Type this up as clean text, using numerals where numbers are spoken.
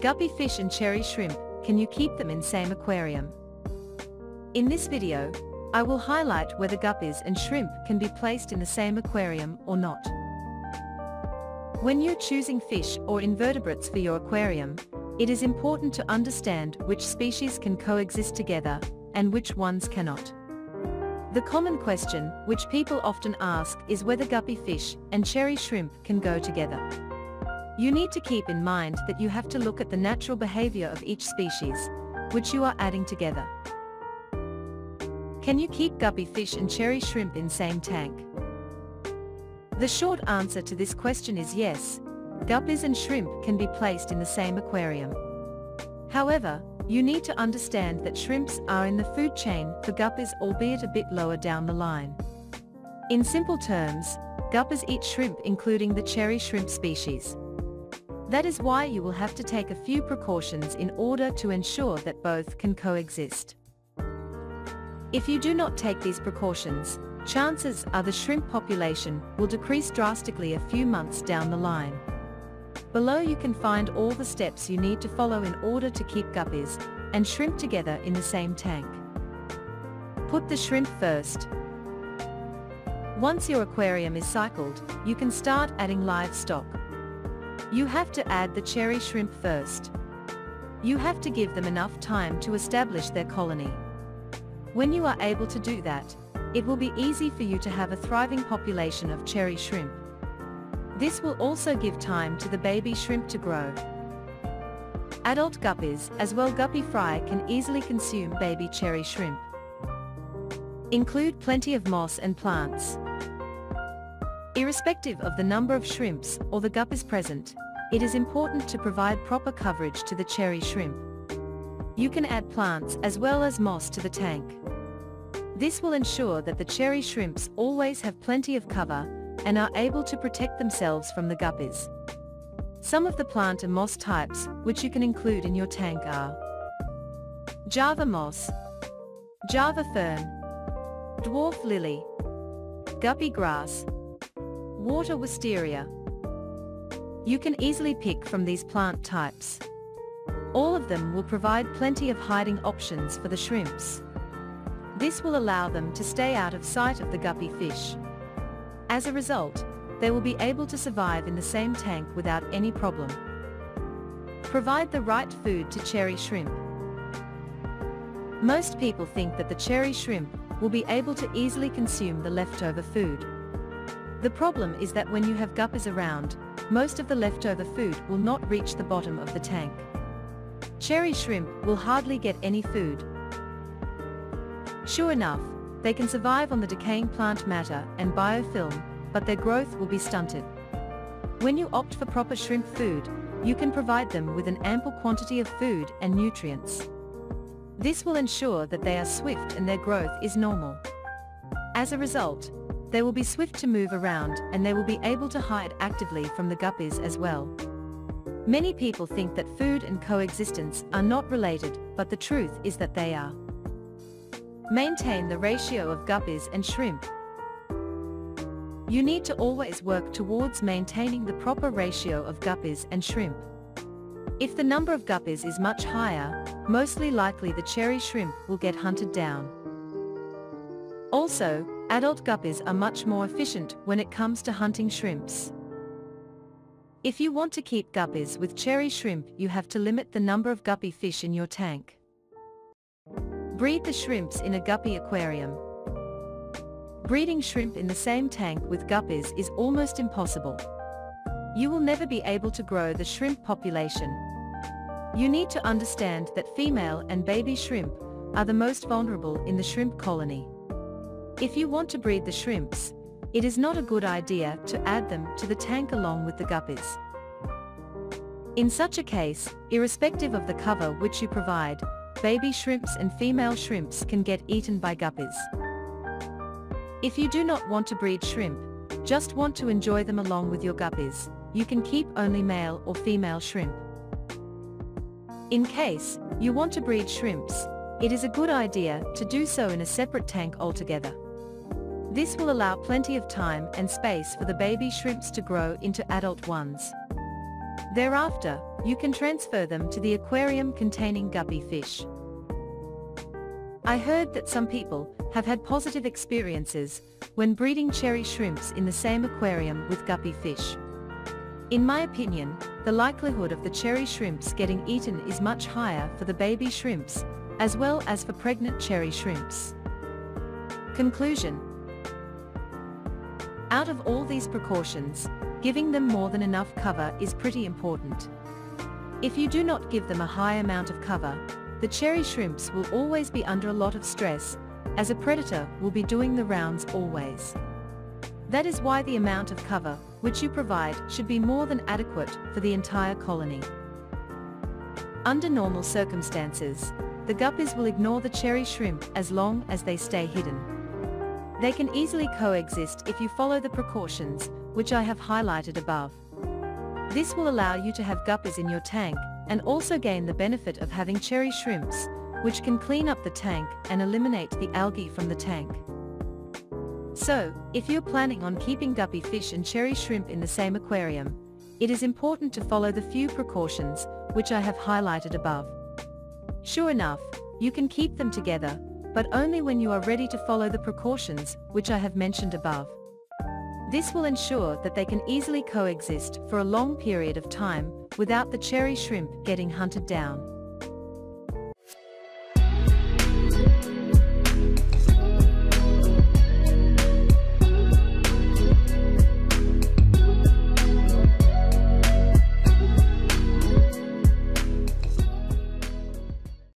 Guppy fish and cherry shrimp, can you keep them in same aquarium? In this video, I will highlight whether guppies and shrimp can be placed in the same aquarium or not. When you're choosing fish or invertebrates for your aquarium, it is important to understand which species can coexist together, and which ones cannot. The common question, which people often ask, is whether guppy fish and cherry shrimp can go together. You need to keep in mind that you have to look at the natural behavior of each species, which you are adding together. Can you keep guppy fish and cherry shrimp in same tank? The short answer to this question is yes, guppies and shrimp can be placed in the same aquarium. However, you need to understand that shrimps are in the food chain for guppies, albeit a bit lower down the line. In simple terms, guppies eat shrimp, including the cherry shrimp species. That is why you will have to take a few precautions in order to ensure that both can coexist. If you do not take these precautions, chances are the shrimp population will decrease drastically a few months down the line. Below you can find all the steps you need to follow in order to keep guppies and shrimp together in the same tank. Put the shrimp first. Once your aquarium is cycled, you can start adding livestock. You have to add the cherry shrimp first. You have to give them enough time to establish their colony. When you are able to do that, it will be easy for you to have a thriving population of cherry shrimp. This will also give time to the baby shrimp to grow. Adult guppies, as well guppy fry, can easily consume baby cherry shrimp. Include plenty of moss and plants. Irrespective of the number of shrimps or the guppies present, it is important to provide proper coverage to the cherry shrimp. You can add plants as well as moss to the tank. This will ensure that the cherry shrimps always have plenty of cover and are able to protect themselves from the guppies. Some of the plant and moss types which you can include in your tank are Java moss, Java fern, dwarf lily, guppy grass, water wisteria. You can easily pick from these plant types. All of them will provide plenty of hiding options for the shrimps. This will allow them to stay out of sight of the guppy fish. As a result, they will be able to survive in the same tank without any problem. Provide the right food to cherry shrimp. Most people think that the cherry shrimp will be able to easily consume the leftover food. The problem is that when you have guppies around, most of the leftover food will not reach the bottom of the tank. Cherry shrimp will hardly get any food. Sure enough, they can survive on the decaying plant matter and biofilm, but their growth will be stunted. When you opt for proper shrimp food, you can provide them with an ample quantity of food and nutrients. This will ensure that they are swift and their growth is normal. As a result, they will be swift to move around and they will be able to hide actively from the guppies as well. Many people think that food and coexistence are not related, but the truth is that they are. Maintain the ratio of guppies and shrimp. You need to always work towards maintaining the proper ratio of guppies and shrimp. If the number of guppies is much higher, mostly likely the cherry shrimp will get hunted down. Also, adult guppies are much more efficient when it comes to hunting shrimps. If you want to keep guppies with cherry shrimp, you have to limit the number of guppy fish in your tank. Breed the shrimps in a guppy aquarium. Breeding shrimp in the same tank with guppies is almost impossible. You will never be able to grow the shrimp population. You need to understand that female and baby shrimp are the most vulnerable in the shrimp colony. If you want to breed the shrimps, it is not a good idea to add them to the tank along with the guppies. In such a case, irrespective of the cover which you provide, baby shrimps and female shrimps can get eaten by guppies. If you do not want to breed shrimp, just want to enjoy them along with your guppies, you can keep only male or female shrimp. In case you want to breed shrimps, it is a good idea to do so in a separate tank altogether. This will allow plenty of time and space for the baby shrimps to grow into adult ones. Thereafter, you can transfer them to the aquarium containing guppy fish. I heard that some people have had positive experiences when breeding cherry shrimps in the same aquarium with guppy fish. In my opinion, the likelihood of the cherry shrimps getting eaten is much higher for the baby shrimps, as well as for pregnant cherry shrimps. Conclusion. Out of all these precautions, giving them more than enough cover is pretty important. If you do not give them a high amount of cover, the cherry shrimps will always be under a lot of stress, as a predator will be doing the rounds always. That is why the amount of cover which you provide should be more than adequate for the entire colony. Under normal circumstances, the guppies will ignore the cherry shrimp as long as they stay hidden. They can easily coexist if you follow the precautions which I have highlighted above. This will allow you to have guppies in your tank and also gain the benefit of having cherry shrimps, which can clean up the tank and eliminate the algae from the tank. So, if you're planning on keeping guppy fish and cherry shrimp in the same aquarium, it is important to follow the few precautions which I have highlighted above. Sure enough, you can keep them together, but only when you are ready to follow the precautions which I have mentioned above. This will ensure that they can easily coexist for a long period of time without the cherry shrimp getting hunted down.